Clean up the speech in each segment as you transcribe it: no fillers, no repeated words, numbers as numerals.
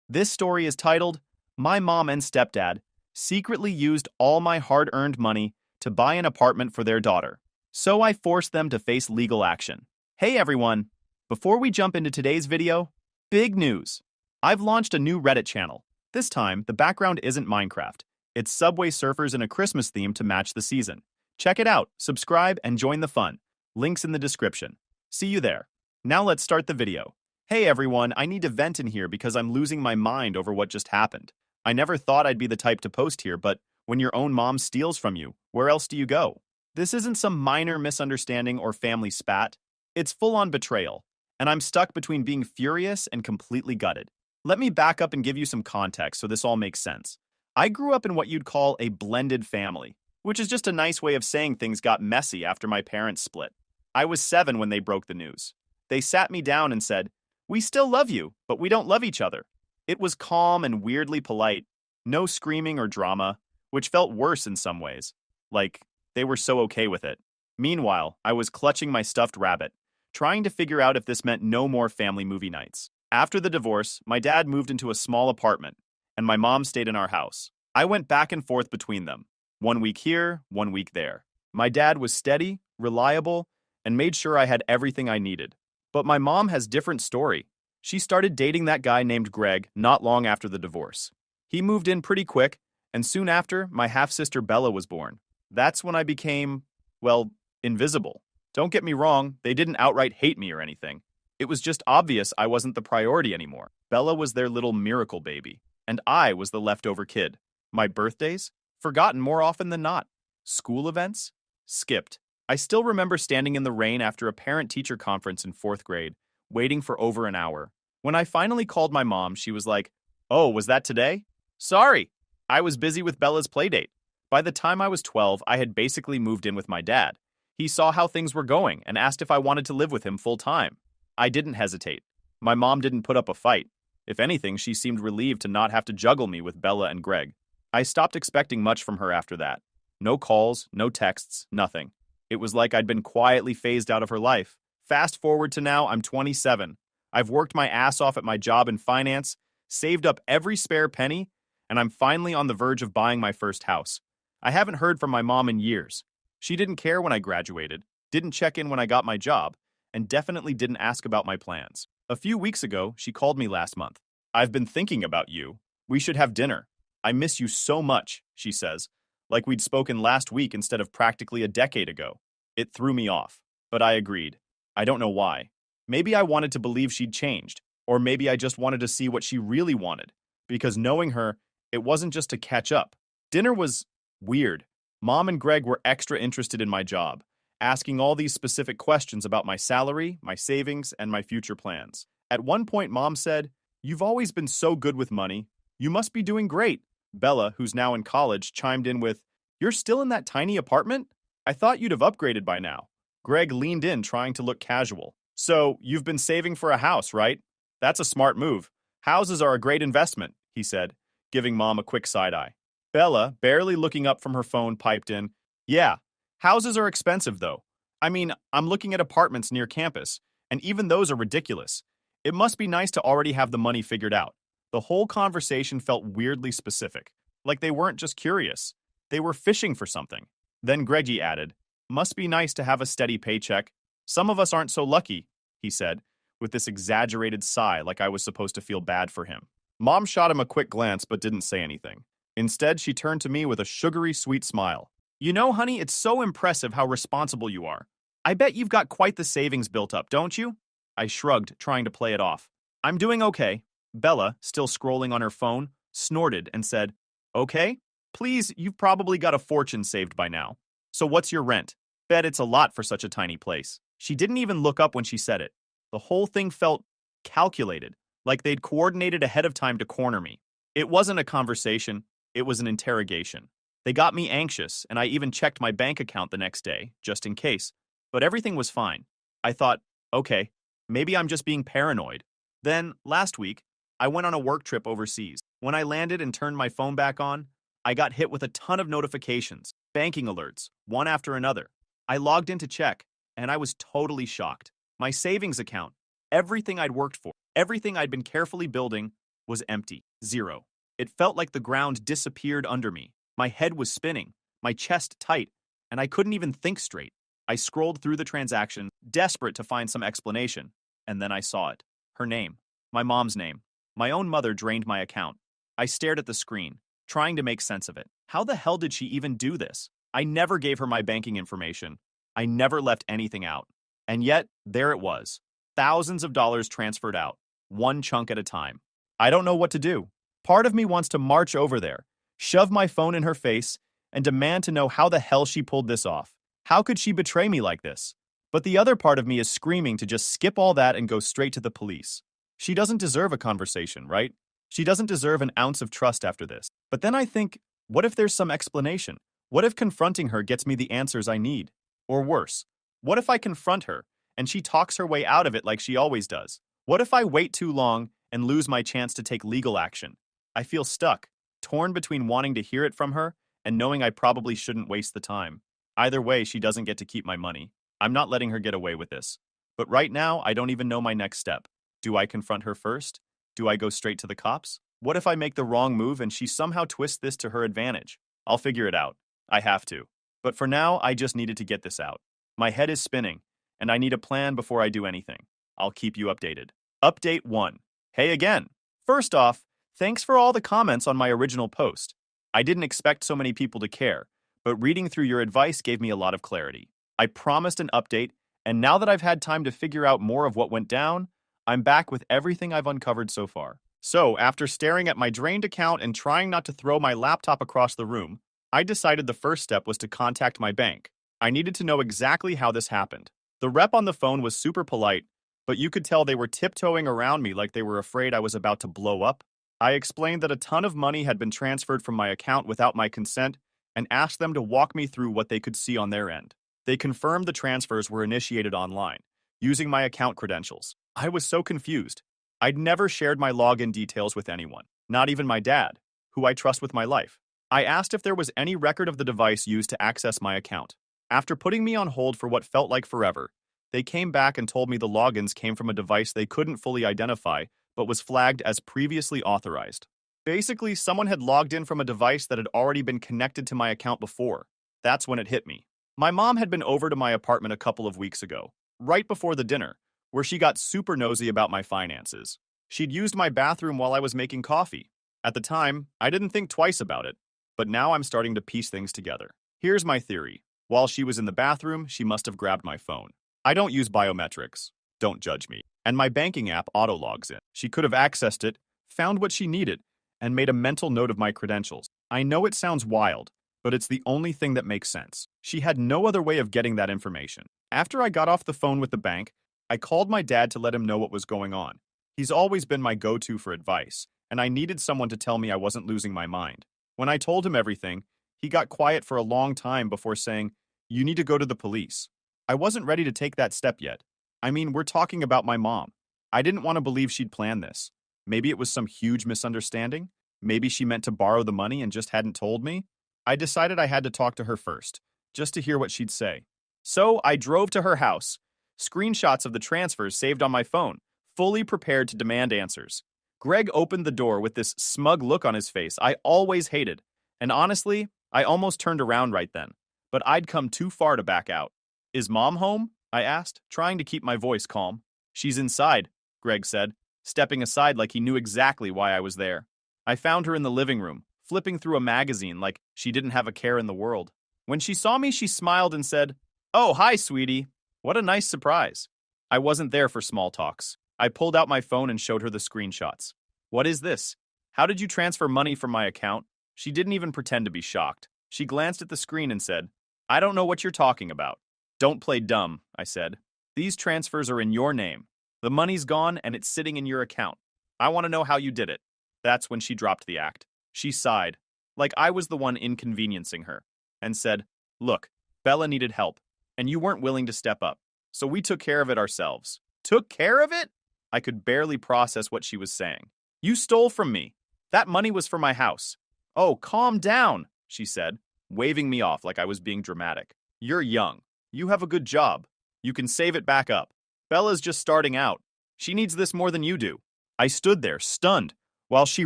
This story is titled, My Mom and Stepdad Secretly Used All My Hard-Earned Money to Buy an Apartment for Their Daughter. So I forced them to face legal action. Hey everyone! Before we jump into today's video, big news! I've launched a new Reddit channel. This time, the background isn't Minecraft. It's Subway Surfers in a Christmas theme to match the season. Check it out, subscribe, and join the fun. Links in the description. See you there. Now let's start the video. Hey everyone, I need to vent in here because I'm losing my mind over what just happened. I never thought I'd be the type to post here, but when your own mom steals from you, where else do you go? This isn't some minor misunderstanding or family spat. It's full-on betrayal, and I'm stuck between being furious and completely gutted. Let me back up and give you some context so this all makes sense. I grew up in what you'd call a blended family, which is just a nice way of saying things got messy after my parents split. I was 7 when they broke the news. They sat me down and said, "We still love you, but we don't love each other." It was calm and weirdly polite, no screaming or drama, which felt worse in some ways. Like, they were so okay with it. Meanwhile, I was clutching my stuffed rabbit, trying to figure out if this meant no more family movie nights. After the divorce, my dad moved into a small apartment, and my mom stayed in our house. I went back and forth between them, 1 week here, 1 week there. My dad was steady, reliable, and made sure I had everything I needed. But my mom has a different story. She started dating that guy named Greg not long after the divorce. He moved in pretty quick, and soon after, my half-sister Bella was born. That's when I became, well, invisible. Don't get me wrong, they didn't outright hate me or anything. It was just obvious I wasn't the priority anymore. Bella was their little miracle baby, and I was the leftover kid. My birthdays? Forgotten more often than not. School events? Skipped. I still remember standing in the rain after a parent-teacher conference in 4th grade, waiting for over an hour. When I finally called my mom, she was like, "Oh, was that today?" "Sorry, I was busy with Bella's playdate." By the time I was 12, I had basically moved in with my dad. He saw how things were going and asked if I wanted to live with him full-time. I didn't hesitate. My mom didn't put up a fight. If anything, she seemed relieved to not have to juggle me with Bella and Greg. I stopped expecting much from her after that. No calls, no texts, nothing. It was like I'd been quietly phased out of her life. Fast forward to now, I'm 27. I've worked my ass off at my job in finance, saved up every spare penny, and I'm finally on the verge of buying my first house. I haven't heard from my mom in years. She didn't care when I graduated, didn't check in when I got my job, and definitely didn't ask about my plans. A few weeks ago, she called me last month. "I've been thinking about you. We should have dinner. I miss you so much," she says, like we'd spoken last week instead of practically a decade ago. It threw me off, but I agreed. I don't know why. Maybe I wanted to believe she'd changed, or maybe I just wanted to see what she really wanted, because knowing her, it wasn't just to catch up. Dinner was weird. Mom and Greg were extra interested in my job, asking all these specific questions about my salary, my savings, and my future plans. At one point, Mom said, "You've always been so good with money. You must be doing great." Bella, who's now in college, chimed in with, "You're still in that tiny apartment? I thought you'd have upgraded by now." Greg leaned in, trying to look casual. "So, you've been saving for a house, right? That's a smart move. Houses are a great investment," he said, giving Mom a quick side-eye. Bella, barely looking up from her phone, piped in, "Yeah, houses are expensive, though. I mean, I'm looking at apartments near campus, and even those are ridiculous. It must be nice to already have the money figured out." The whole conversation felt weirdly specific, like they weren't just curious. They were fishing for something. Then Greggy added, "Must be nice to have a steady paycheck. Some of us aren't so lucky," he said, with this exaggerated sigh like I was supposed to feel bad for him. Mom shot him a quick glance but didn't say anything. Instead, she turned to me with a sugary, sweet smile. "You know, honey, it's so impressive how responsible you are. I bet you've got quite the savings built up, don't you?" I shrugged, trying to play it off. "I'm doing okay." Bella, still scrolling on her phone, snorted and said, "Okay? Please, you've probably got a fortune saved by now. So what's your rent? Bet it's a lot for such a tiny place." She didn't even look up when she said it. The whole thing felt calculated, like they'd coordinated ahead of time to corner me. It wasn't a conversation, it was an interrogation. They got me anxious, and I even checked my bank account the next day, just in case. But everything was fine. I thought, okay, maybe I'm just being paranoid. Then, last week, I went on a work trip overseas. When I landed and turned my phone back on, I got hit with a ton of notifications, banking alerts, one after another. I logged in to check, and I was totally shocked. My savings account, everything I'd worked for, everything I'd been carefully building, was empty. Zero. It felt like the ground disappeared under me. My head was spinning, my chest tight, and I couldn't even think straight. I scrolled through the transaction, desperate to find some explanation, and then I saw it. Her name. My mom's name. My own mother drained my account. I stared at the screen, trying to make sense of it. How the hell did she even do this? I never gave her my banking information. I never left anything out. And yet, there it was. Thousands of dollars transferred out, one chunk at a time. I don't know what to do. Part of me wants to march over there, shove my phone in her face, and demand to know how the hell she pulled this off. How could she betray me like this? But the other part of me is screaming to just skip all that and go straight to the police. She doesn't deserve a conversation, right? She doesn't deserve an ounce of trust after this. But then I think, what if there's some explanation? What if confronting her gets me the answers I need? Or worse, what if I confront her and she talks her way out of it like she always does? What if I wait too long and lose my chance to take legal action? I feel stuck, torn between wanting to hear it from her and knowing I probably shouldn't waste the time. Either way, she doesn't get to keep my money. I'm not letting her get away with this. But right now, I don't even know my next step. Do I confront her first? Do I go straight to the cops? What if I make the wrong move and she somehow twists this to her advantage? I'll figure it out. I have to. But for now, I just needed to get this out. My head is spinning, and I need a plan before I do anything. I'll keep you updated. Update 1. Hey again. First off, thanks for all the comments on my original post. I didn't expect so many people to care, but reading through your advice gave me a lot of clarity. I promised an update, and now that I've had time to figure out more of what went down, I'm back with everything I've uncovered so far. So, after staring at my drained account and trying not to throw my laptop across the room, I decided the first step was to contact my bank. I needed to know exactly how this happened. The rep on the phone was super polite, but you could tell they were tiptoeing around me like they were afraid I was about to blow up. I explained that a ton of money had been transferred from my account without my consent and asked them to walk me through what they could see on their end. They confirmed the transfers were initiated online, using my account credentials. I was so confused. I'd never shared my login details with anyone, not even my dad, who I trust with my life. I asked if there was any record of the device used to access my account. After putting me on hold for what felt like forever, they came back and told me the logins came from a device they couldn't fully identify, but was flagged as previously authorized. Basically, someone had logged in from a device that had already been connected to my account before. That's when it hit me. My mom had been over to my apartment a couple of weeks ago, right before the dinner, where she got super nosy about my finances. She'd used my bathroom while I was making coffee. At the time, I didn't think twice about it, but now I'm starting to piece things together. Here's my theory. While she was in the bathroom, she must have grabbed my phone. I don't use biometrics. Don't judge me. And my banking app auto-logs in. She could have accessed it, found what she needed, and made a mental note of my credentials. I know it sounds wild, but it's the only thing that makes sense. She had no other way of getting that information. After I got off the phone with the bank, I called my dad to let him know what was going on. He's always been my go-to for advice, and I needed someone to tell me I wasn't losing my mind. When I told him everything, he got quiet for a long time before saying, "You need to go to the police." I wasn't ready to take that step yet. I mean, we're talking about my mom. I didn't want to believe she'd planned this. Maybe it was some huge misunderstanding. Maybe she meant to borrow the money and just hadn't told me. I decided I had to talk to her first, just to hear what she'd say. So I drove to her house, screenshots of the transfers saved on my phone, fully prepared to demand answers. Greg opened the door with this smug look on his face I always hated, and honestly, I almost turned around right then. But I'd come too far to back out. "Is Mom home?" I asked, trying to keep my voice calm. "She's inside," Greg said, stepping aside like he knew exactly why I was there. I found her in the living room, flipping through a magazine like she didn't have a care in the world. When she saw me, she smiled and said, "Oh, hi, sweetie. What a nice surprise." I wasn't there for small talks. I pulled out my phone and showed her the screenshots. "What is this? How did you transfer money from my account?" She didn't even pretend to be shocked. She glanced at the screen and said, "I don't know what you're talking about." "Don't play dumb," I said. "These transfers are in your name. The money's gone and it's sitting in your account. I want to know how you did it." That's when she dropped the act. She sighed, like I was the one inconveniencing her, and said, "Look, Bella needed help, and you weren't willing to step up. So we took care of it ourselves." "Took care of it?" I could barely process what she was saying. "You stole from me. That money was for my house." "Oh, calm down," she said, waving me off like I was being dramatic. "You're young. You have a good job. You can save it back up. Bella's just starting out. She needs this more than you do." I stood there, stunned, while she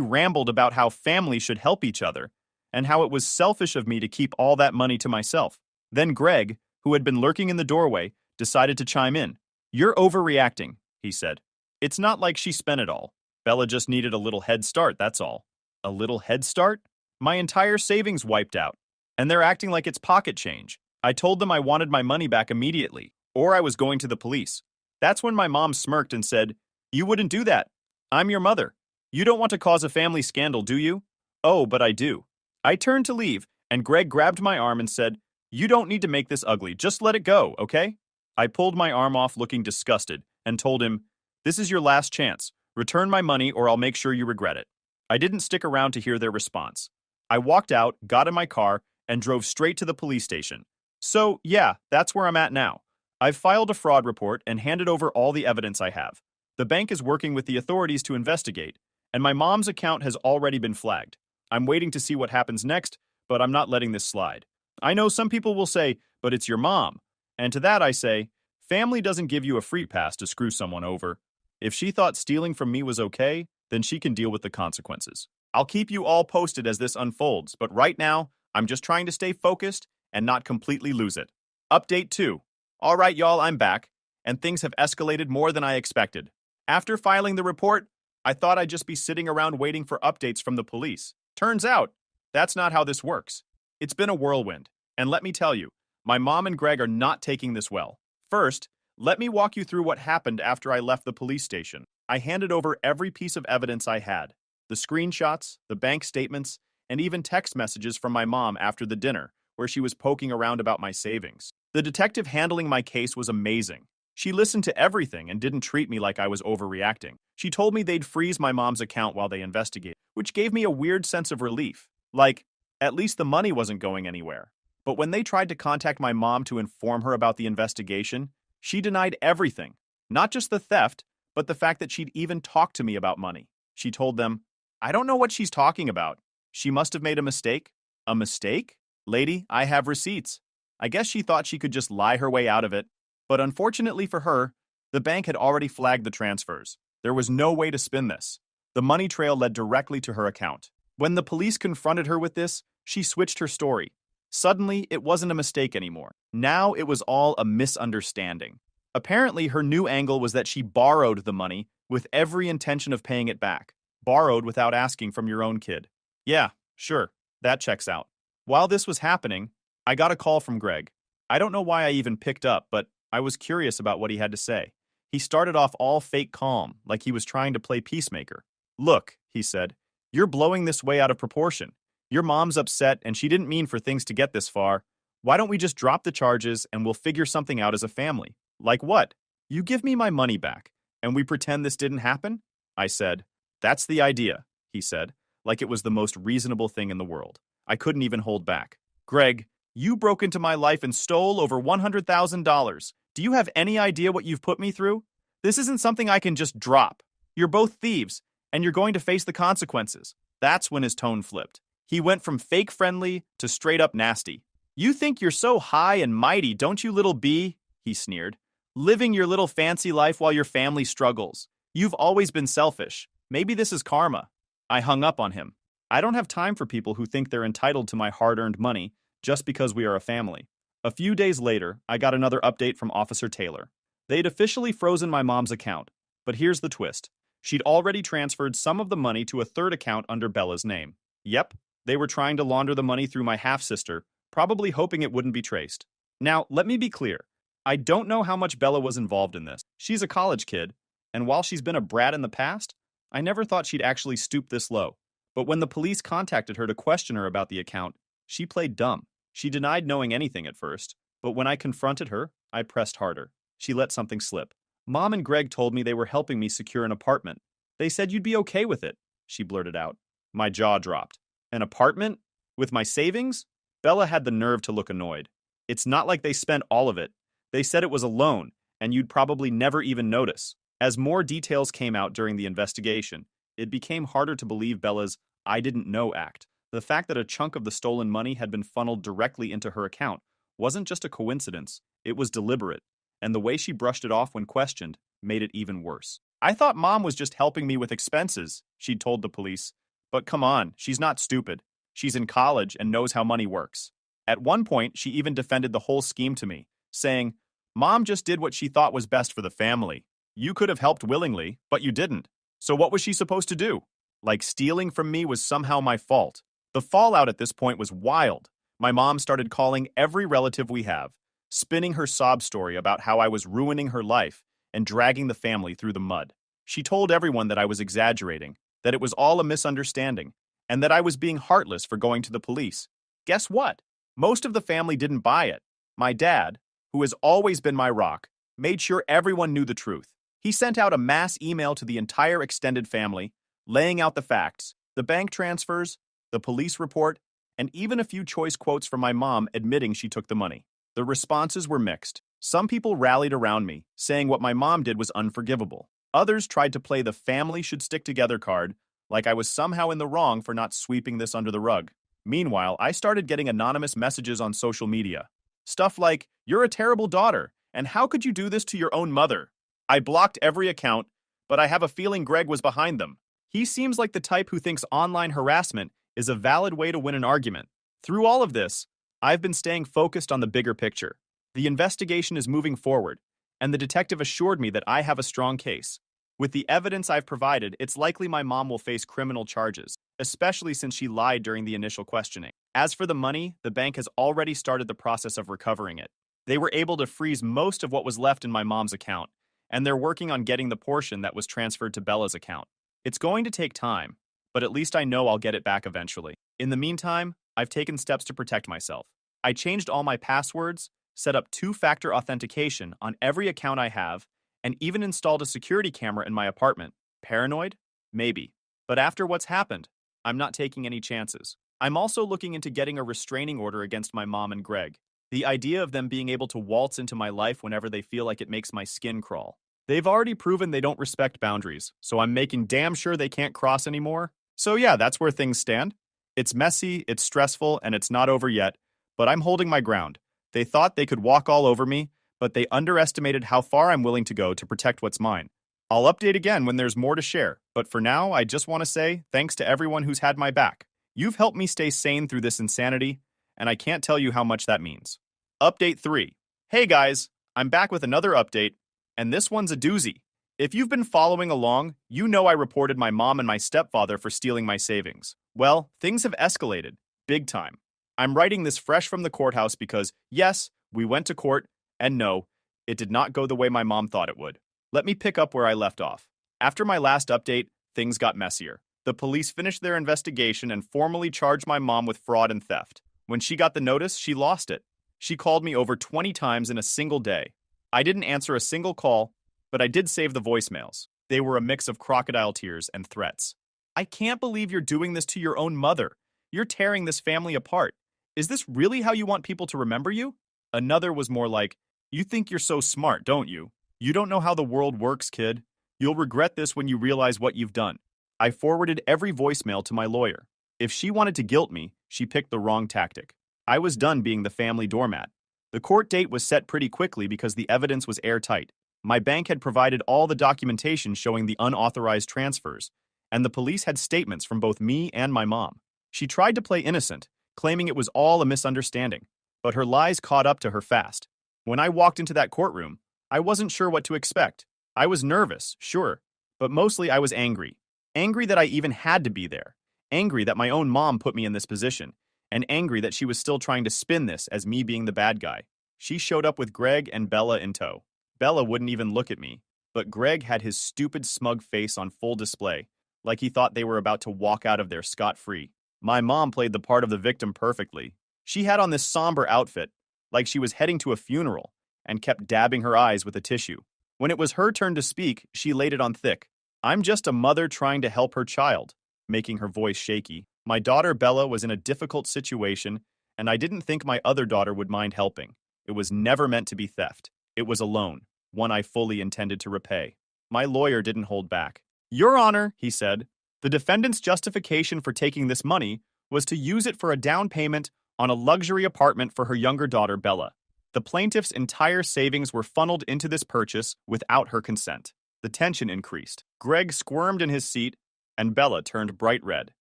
rambled about how families should help each other and how it was selfish of me to keep all that money to myself. Then Greg, who had been lurking in the doorway, decided to chime in. "You're overreacting," he said. "It's not like she spent it all. Bella just needed a little head start, that's all." A little head start? My entire savings wiped out, and they're acting like it's pocket change. I told them I wanted my money back immediately, or I was going to the police. That's when my mom smirked and said, "You wouldn't do that. I'm your mother. You don't want to cause a family scandal, do you?" "Oh, but I do." I turned to leave, and Greg grabbed my arm and said, "You don't need to make this ugly. Just let it go, okay?" I pulled my arm off looking disgusted and told him, "This is your last chance. Return my money or I'll make sure you regret it." I didn't stick around to hear their response. I walked out, got in my car, and drove straight to the police station. So, yeah, that's where I'm at now. I've filed a fraud report and handed over all the evidence I have. The bank is working with the authorities to investigate, and my mom's account has already been flagged. I'm waiting to see what happens next, but I'm not letting this slide. I know some people will say, "But it's your mom." And to that I say, family doesn't give you a free pass to screw someone over. If she thought stealing from me was okay, then she can deal with the consequences. I'll keep you all posted as this unfolds, but right now, I'm just trying to stay focused and not completely lose it. Update 2. All right, y'all, I'm back, and things have escalated more than I expected. After filing the report, I thought I'd just be sitting around waiting for updates from the police. Turns out, that's not how this works. It's been a whirlwind, and let me tell you, my mom and Greg are not taking this well. First, let me walk you through what happened after I left the police station. I handed over every piece of evidence I had. The screenshots, the bank statements, and even text messages from my mom after the dinner, where she was poking around about my savings. The detective handling my case was amazing. She listened to everything and didn't treat me like I was overreacting. She told me they'd freeze my mom's account while they investigate, which gave me a weird sense of relief. Like, at least the money wasn't going anywhere. But when they tried to contact my mom to inform her about the investigation, she denied everything. Not just the theft, but the fact that she'd even talked to me about money. She told them, "I don't know what she's talking about. She must have made a mistake." A mistake? Lady, I have receipts. I guess she thought she could just lie her way out of it. But unfortunately for her, the bank had already flagged the transfers. There was no way to spin this. The money trail led directly to her account. When the police confronted her with this, she switched her story. Suddenly, it wasn't a mistake anymore. Now it was all a misunderstanding. Apparently, her new angle was that she borrowed the money with every intention of paying it back. Borrowed without asking from your own kid. Yeah, sure, that checks out. While this was happening, I got a call from Greg. I don't know why I even picked up, but I was curious about what he had to say. He started off all fake calm, like he was trying to play peacemaker. "Look," he said, "you're blowing this way out of proportion. Your mom's upset and she didn't mean for things to get this far. Why don't we just drop the charges and we'll figure something out as a family?" "Like what?" "You give me my money back, and we pretend this didn't happen?" I said. "That's the idea," he said, like it was the most reasonable thing in the world. I couldn't even hold back. "Greg, you broke into my life and stole over $100,000. Do you have any idea what you've put me through? This isn't something I can just drop. You're both thieves, and you're going to face the consequences." That's when his tone flipped. He went from fake friendly to straight up nasty. "You think you're so high and mighty, don't you, little bee?" he sneered. "Living your little fancy life while your family struggles. You've always been selfish. Maybe this is karma." I hung up on him. I don't have time for people who think they're entitled to my hard-earned money just because we are a family. A few days later, I got another update from Officer Taylor. They'd officially frozen my mom's account, but here's the twist. She'd already transferred some of the money to a third account under Bella's name. Yep, they were trying to launder the money through my half-sister, probably hoping it wouldn't be traced. Now, let me be clear. I don't know how much Bella was involved in this. She's a college kid, and while she's been a brat in the past, I never thought she'd actually stoop this low. But when the police contacted her to question her about the account, she played dumb. She denied knowing anything at first, but when I confronted her, I pressed harder. She let something slip. "Mom and Greg told me they were helping me secure an apartment. They said you'd be okay with it," she blurted out. My jaw dropped. "An apartment? With my savings?" Bella had the nerve to look annoyed. "It's not like they spent all of it. They said it was a loan, and you'd probably never even notice." As more details came out during the investigation, it became harder to believe Bella's "I didn't know" act. The fact that a chunk of the stolen money had been funneled directly into her account wasn't just a coincidence, it was deliberate, and the way she brushed it off when questioned made it even worse. I thought Mom was just helping me with expenses, she'd told the police. But come on, she's not stupid. She's in college and knows how money works. At one point, she even defended the whole scheme to me, saying, Mom just did what she thought was best for the family. You could have helped willingly, but you didn't. So what was she supposed to do? Like stealing from me was somehow my fault. The fallout at this point was wild. My mom started calling every relative we have, spinning her sob story about how I was ruining her life and dragging the family through the mud. She told everyone that I was exaggerating, that it was all a misunderstanding, and that I was being heartless for going to the police. Guess what? Most of the family didn't buy it. My dad, who has always been my rock, made sure everyone knew the truth. He sent out a mass email to the entire extended family, laying out the facts, the bank transfers, the police report, and even a few choice quotes from my mom admitting she took the money. The responses were mixed. Some people rallied around me, saying what my mom did was unforgivable. Others tried to play the family should stick together card, like I was somehow in the wrong for not sweeping this under the rug. Meanwhile, I started getting anonymous messages on social media. Stuff like, "You're a terrible daughter, and how could you do this to your own mother?" I blocked every account, but I have a feeling Greg was behind them. He seems like the type who thinks online harassment is a valid way to win an argument. Through all of this, I've been staying focused on the bigger picture. The investigation is moving forward, and the detective assured me that I have a strong case. With the evidence I've provided, it's likely my mom will face criminal charges, especially since she lied during the initial questioning. As for the money, the bank has already started the process of recovering it. They were able to freeze most of what was left in my mom's account, and they're working on getting the portion that was transferred to Bella's account. It's going to take time, but at least I know I'll get it back eventually. In the meantime, I've taken steps to protect myself. I changed all my passwords, set up two-factor authentication on every account I have, and even installed a security camera in my apartment. Paranoid? Maybe. But after what's happened, I'm not taking any chances. I'm also looking into getting a restraining order against my mom and Greg. The idea of them being able to waltz into my life whenever they feel like it makes my skin crawl. They've already proven they don't respect boundaries, so I'm making damn sure they can't cross anymore. So yeah, that's where things stand. It's messy, it's stressful, and it's not over yet, but I'm holding my ground. They thought they could walk all over me, but they underestimated how far I'm willing to go to protect what's mine. I'll update again when there's more to share, but for now, I just want to say thanks to everyone who's had my back. You've helped me stay sane through this insanity, and I can't tell you how much that means. Update 3. Hey guys, I'm back with another update, and this one's a doozy. If you've been following along, you know I reported my mom and my stepfather for stealing my savings. Well, things have escalated, big time. I'm writing this fresh from the courthouse because, yes, we went to court, and no, it did not go the way my mom thought it would. Let me pick up where I left off. After my last update, things got messier. The police finished their investigation and formally charged my mom with fraud and theft. When she got the notice, she lost it. She called me over 20 times in a single day. I didn't answer a single call, but I did save the voicemails. They were a mix of crocodile tears and threats. I can't believe you're doing this to your own mother. You're tearing this family apart. Is this really how you want people to remember you? Another was more like, you think you're so smart, don't you? You don't know how the world works, kid. You'll regret this when you realize what you've done. I forwarded every voicemail to my lawyer. If she wanted to guilt me, she picked the wrong tactic. I was done being the family doormat. The court date was set pretty quickly because the evidence was airtight. My bank had provided all the documentation showing the unauthorized transfers, and the police had statements from both me and my mom. She tried to play innocent, claiming it was all a misunderstanding, but her lies caught up to her fast. When I walked into that courtroom, I wasn't sure what to expect. I was nervous, sure, but mostly I was angry. Angry that I even had to be there. Angry that my own mom put me in this position, and angry that she was still trying to spin this as me being the bad guy. She showed up with Greg and Bella in tow. Bella wouldn't even look at me, but Greg had his stupid smug face on full display, like he thought they were about to walk out of there scot-free. My mom played the part of the victim perfectly. She had on this somber outfit, like she was heading to a funeral, and kept dabbing her eyes with a tissue. When it was her turn to speak, she laid it on thick. I'm just a mother trying to help her child, making her voice shaky. My daughter Bella was in a difficult situation, and I didn't think my other daughter would mind helping. It was never meant to be theft. It was a loan, one I fully intended to repay. My lawyer didn't hold back. Your Honor, he said, the defendant's justification for taking this money was to use it for a down payment on a luxury apartment for her younger daughter Bella. The plaintiff's entire savings were funneled into this purchase without her consent. The tension increased. Greg squirmed in his seat, and Bella turned bright red.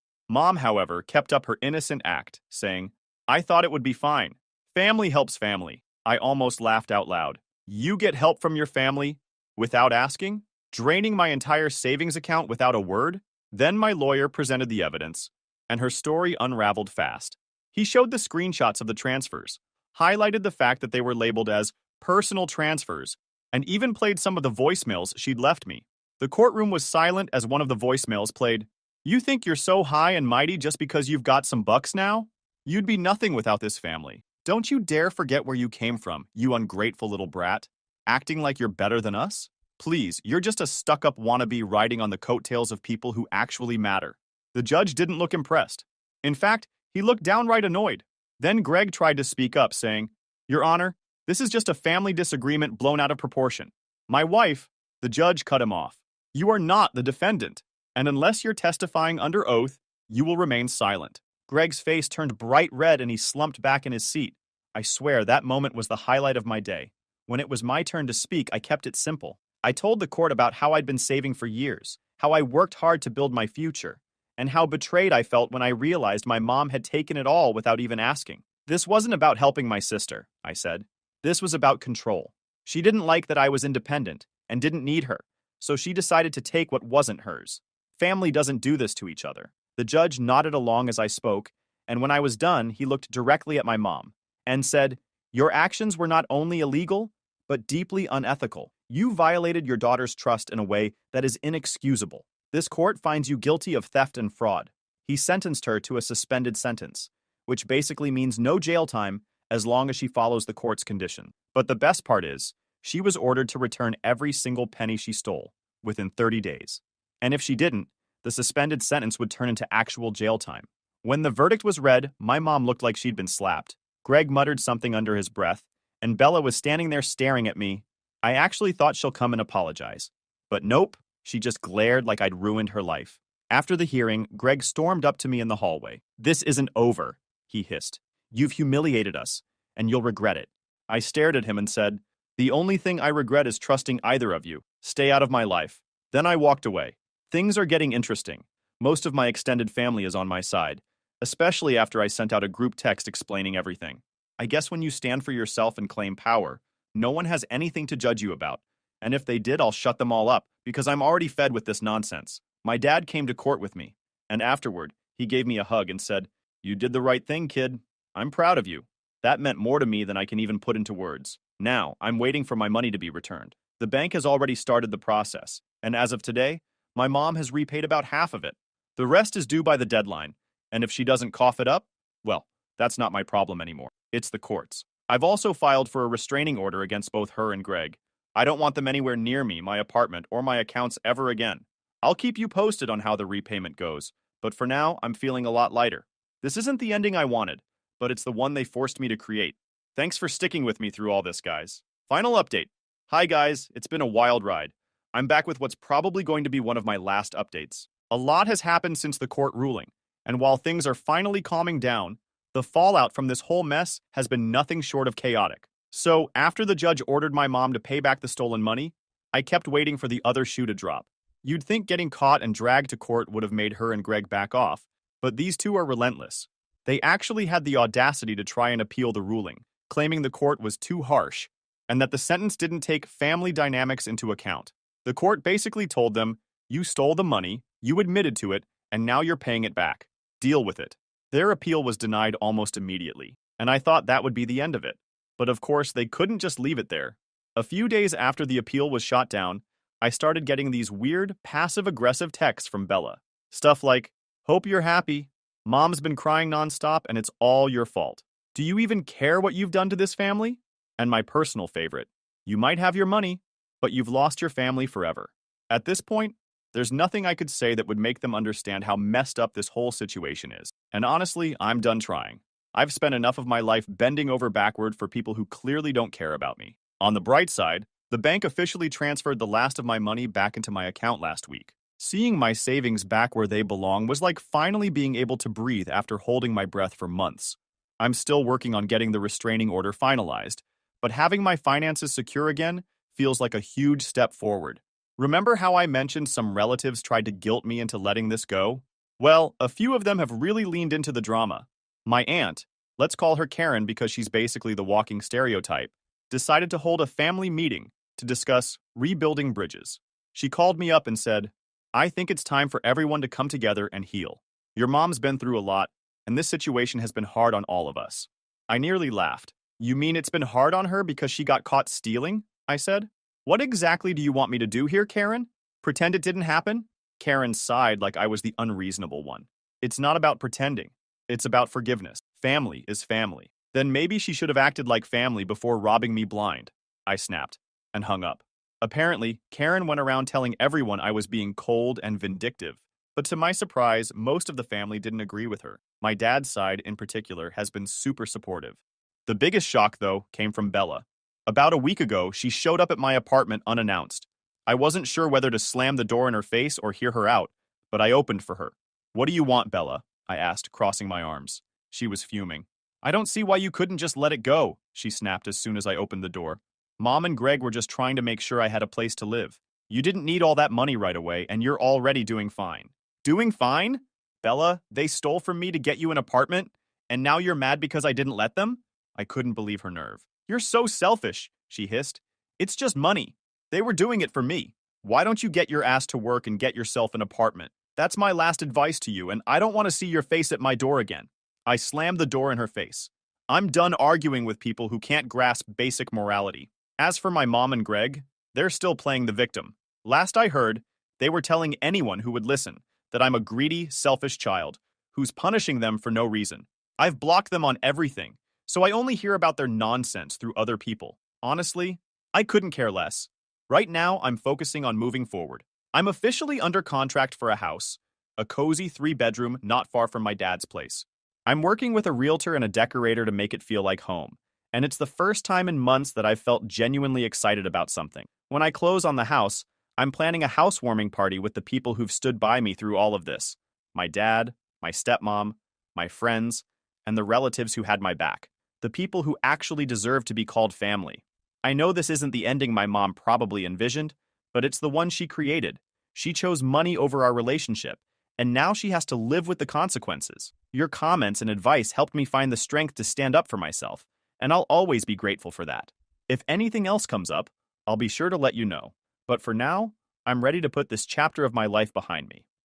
Mom, however, kept up her innocent act, saying, "I thought it would be fine. Family helps family." I almost laughed out loud. You get help from your family without asking? Draining my entire savings account without a word? Then my lawyer presented the evidence, and her story unraveled fast. He showed the screenshots of the transfers, highlighted the fact that they were labeled as personal transfers, and even played some of the voicemails she'd left me. The courtroom was silent as one of the voicemails played. "You think you're so high and mighty just because you've got some bucks now? You'd be nothing without this family. Don't you dare forget where you came from, you ungrateful little brat. Acting like you're better than us? Please, you're just a stuck-up wannabe riding on the coattails of people who actually matter." The judge didn't look impressed. In fact, he looked downright annoyed. Then Greg tried to speak up, saying, "Your Honor, this is just a family disagreement blown out of proportion. My wife," the judge cut him off. "You are not the defendant, and unless you're testifying under oath, you will remain silent." Greg's face turned bright red and he slumped back in his seat. I swear that moment was the highlight of my day. When it was my turn to speak, I kept it simple. I told the court about how I'd been saving for years, how I worked hard to build my future, and how betrayed I felt when I realized my mom had taken it all without even asking. This wasn't about helping my sister, I said. This was about control. She didn't like that I was independent and didn't need her, so she decided to take what wasn't hers. Family doesn't do this to each other. The judge nodded along as I spoke, and when I was done, he looked directly at my mom and said, "Your actions were not only illegal, but deeply unethical. You violated your daughter's trust in a way that is inexcusable. This court finds you guilty of theft and fraud." He sentenced her to a suspended sentence, which basically means no jail time as long as she follows the court's condition. But the best part is, she was ordered to return every single penny she stole within 30 days. And if she didn't, the suspended sentence would turn into actual jail time. When the verdict was read, my mom looked like she'd been slapped. Greg muttered something under his breath, and Bella was standing there staring at me. I actually thought she'll come and apologize. But nope, she just glared like I'd ruined her life. After the hearing, Greg stormed up to me in the hallway. "This isn't over," he hissed. "You've humiliated us, and you'll regret it." I stared at him and said, "The only thing I regret is trusting either of you. Stay out of my life." Then I walked away. Things are getting interesting. Most of my extended family is on my side, especially after I sent out a group text explaining everything. I guess when you stand for yourself and claim power, no one has anything to judge you about. And if they did, I'll shut them all up, because I'm already fed with this nonsense. My dad came to court with me, and afterward, he gave me a hug and said, "You did the right thing, kid. I'm proud of you." That meant more to me than I can even put into words. Now, I'm waiting for my money to be returned. The bank has already started the process, and as of today, my mom has repaid about half of it. The rest is due by the deadline, and if she doesn't cough it up, well, that's not my problem anymore. It's the courts. I've also filed for a restraining order against both her and Greg. I don't want them anywhere near me, my apartment, or my accounts ever again. I'll keep you posted on how the repayment goes, but for now, I'm feeling a lot lighter. This isn't the ending I wanted, but it's the one they forced me to create. Thanks for sticking with me through all this, guys. Final update. Hi, guys. It's been a wild ride. I'm back with what's probably going to be one of my last updates. A lot has happened since the court ruling, and while things are finally calming down, the fallout from this whole mess has been nothing short of chaotic. So, after the judge ordered my mom to pay back the stolen money, I kept waiting for the other shoe to drop. You'd think getting caught and dragged to court would have made her and Greg back off, but these two are relentless. They actually had the audacity to try and appeal the ruling, claiming the court was too harsh, and that the sentence didn't take family dynamics into account. The court basically told them, "You stole the money, you admitted to it, and now you're paying it back. Deal with it." Their appeal was denied almost immediately, and I thought that would be the end of it. But of course, they couldn't just leave it there. A few days after the appeal was shot down, I started getting these weird, passive-aggressive texts from Bella. Stuff like, "Hope you're happy. Mom's been crying nonstop, and it's all your fault. Do you even care what you've done to this family?" And my personal favorite, "You might have your money, but you've lost your family forever." At this point, there's nothing I could say that would make them understand how messed up this whole situation is. And honestly, I'm done trying. I've spent enough of my life bending over backward for people who clearly don't care about me. On the bright side, the bank officially transferred the last of my money back into my account last week. Seeing my savings back where they belong was like finally being able to breathe after holding my breath for months. I'm still working on getting the restraining order finalized, but having my finances secure again feels like a huge step forward. Remember how I mentioned some relatives tried to guilt me into letting this go? Well, a few of them have really leaned into the drama. My aunt, let's call her Karen because she's basically the walking stereotype, decided to hold a family meeting to discuss rebuilding bridges. She called me up and said, "I think it's time for everyone to come together and heal. Your mom's been through a lot, and this situation has been hard on all of us." I nearly laughed. "You mean it's been hard on her because she got caught stealing?" I said. "What exactly do you want me to do here, Karen? Pretend it didn't happen?" Karen sighed like I was the unreasonable one. "It's not about pretending. It's about forgiveness. Family is family." "Then maybe she should have acted like family before robbing me blind," I snapped, and hung up. Apparently, Karen went around telling everyone I was being cold and vindictive. But to my surprise, most of the family didn't agree with her. My dad's side, in particular, has been super supportive. The biggest shock, though, came from Bella. About a week ago, she showed up at my apartment unannounced. I wasn't sure whether to slam the door in her face or hear her out, but I opened for her. "What do you want, Bella?" I asked, crossing my arms. She was fuming. "I don't see why you couldn't just let it go," she snapped as soon as I opened the door. "Mom and Greg were just trying to make sure I had a place to live. You didn't need all that money right away, and you're already doing fine." "Doing fine? Bella, they stole from me to get you an apartment, and now you're mad because I didn't let them?" I couldn't believe her nerve. "You're so selfish," she hissed. "It's just money. They were doing it for me. Why don't you get your ass to work and get yourself an apartment? That's my last advice to you, and I don't want to see your face at my door again." I slammed the door in her face. I'm done arguing with people who can't grasp basic morality. As for my mom and Greg, they're still playing the victim. Last I heard, they were telling anyone who would listen that I'm a greedy, selfish child who's punishing them for no reason. I've blocked them on everything, so I only hear about their nonsense through other people. Honestly, I couldn't care less. Right now, I'm focusing on moving forward. I'm officially under contract for a house, a cozy 3-bedroom not far from my dad's place. I'm working with a realtor and a decorator to make it feel like home, and it's the first time in months that I've felt genuinely excited about something. When I close on the house, I'm planning a housewarming party with the people who've stood by me through all of this. My dad, my stepmom, my friends, and the relatives who had my back. The people who actually deserve to be called family. I know this isn't the ending my mom probably envisioned, but it's the one she created. She chose money over our relationship, and now she has to live with the consequences. Your comments and advice helped me find the strength to stand up for myself, and I'll always be grateful for that. If anything else comes up, I'll be sure to let you know. But for now, I'm ready to put this chapter of my life behind me.